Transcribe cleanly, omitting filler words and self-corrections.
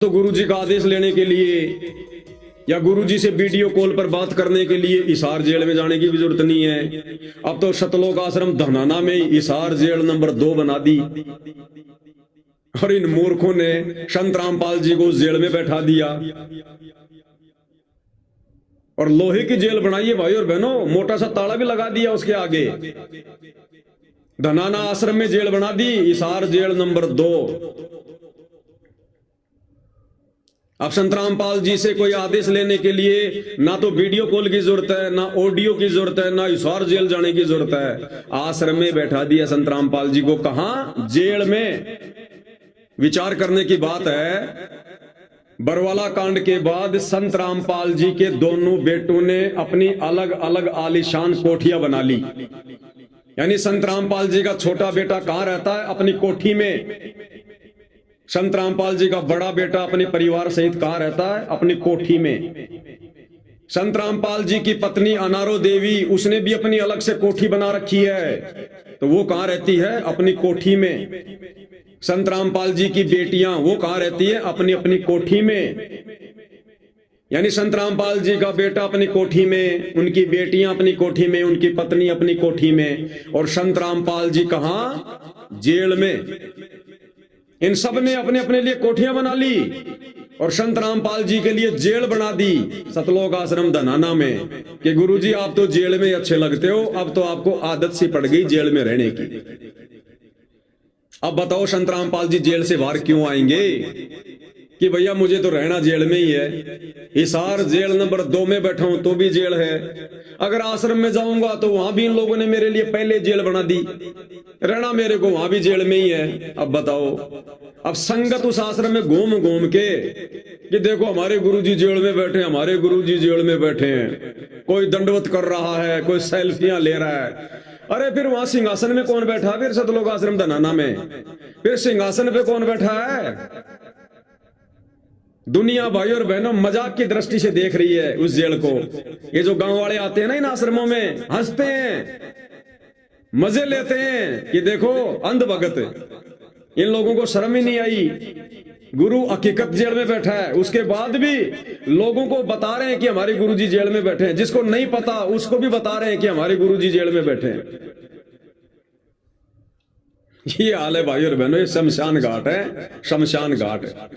तो गुरुजी का आदेश लेने के लिए या गुरुजी से वीडियो कॉल पर बात करने के लिए हिसार जेल में जाने की भी जरूरत नहीं है। अब तो शतलोक आश्रम धनाना में हिसार जेल नंबर 2 बना दी और इन मूर्खों ने संत रामपाल जी को जेल में बैठा दिया और लोहे की जेल बनाई है भाई और बहनों, मोटा सा ताला भी लगा दिया उसके आगे। धनाना आश्रम में जेल बना दी, हिसार जेल नंबर 2। अब संत रामपाल जी से कोई आदेश लेने के लिए ना तो वीडियो कॉल की जरूरत है, ना ऑडियो की जरूरत है, ना हिसार जेल जाने की जरूरत है। आश्रम में बैठा दिया संत रामपाल जी को। कहां? जेल में। विचार करने की बात है, बरवाला कांड के बाद संत रामपाल जी के दोनों बेटों ने अपनी अलग अलग आलीशान कोठियां बना ली। यानी संत रामपाल जी का छोटा बेटा कहां रहता है? अपनी कोठी में। संत रामपाल जी का बड़ा बेटा अपने परिवार सहित कहां रहता है? अपनी कोठी में। संत रामपाल जी की पत्नी अनारो देवी, उसने भी अपनी अलग से कोठी बना रखी है, तो वो कहां रहती है? अपनी कोठी में। संत रामपाल जी की बेटियां, वो कहां रहती है? अपनी अपनी कोठी में। यानी संत रामपाल जी का बेटा अपनी कोठी में, उनकी बेटियां अपनी कोठी में, उनकी पत्नी अपनी कोठी में, और संत रामपाल जी कहां? जेल में। इन सब ने अपने अपने लिए कोठियां बना ली और संत रामपाल जी के लिए जेल बना दी सतलोक आश्रम धनाना में कि गुरुजी आप तो जेल में अच्छे लगते हो, अब तो आपको आदत सी पड़ गई जेल में रहने की। अब बताओ संत रामपाल जी जेल से बाहर क्यों आएंगे कि भैया मुझे तो रहना जेल में ही है। हिसार जेल नंबर 2 में बैठा हूं तो भी जेल है, अगर आश्रम में जाऊंगा तो वहां भी इन लोगों ने मेरे लिए पहले जेल बना दी, रहना मेरे को वहां भी जेल में ही है। अब बताओ, अब संगत उस आश्रम में घूम घूम के कि देखो हमारे गुरुजी जेल में बैठे, हमारे गुरुजी जेल में बैठे हैं, कोई दंडवत कर रहा है, कोई सेल्फियां ले रहा है। अरे फिर वहां सिंहासन में कौन बैठा? फिर सतलोक आश्रम धनाना में फिर सिंहासन पे कौन बैठा है? दुनिया भाई और बहनों मजाक की दृष्टि से देख रही है उस जेल को। ये जो गांव वाले आते हैं ना इन आश्रमों में, हंसते हैं, मजे लेते हैं कि देखो अंध भगत, इन लोगों को शर्म ही नहीं आई। गुरु हकीकत जेल में बैठा है, उसके बाद भी लोगों को बता रहे हैं कि हमारे गुरुजी जेल में बैठे हैं। जिसको नहीं पता उसको भी बता रहे हैं कि हमारे गुरुजी जेल में बैठे हैं। ये हाल है भाई और बहनों, ये शमशान घाट है, शमशान घाट है।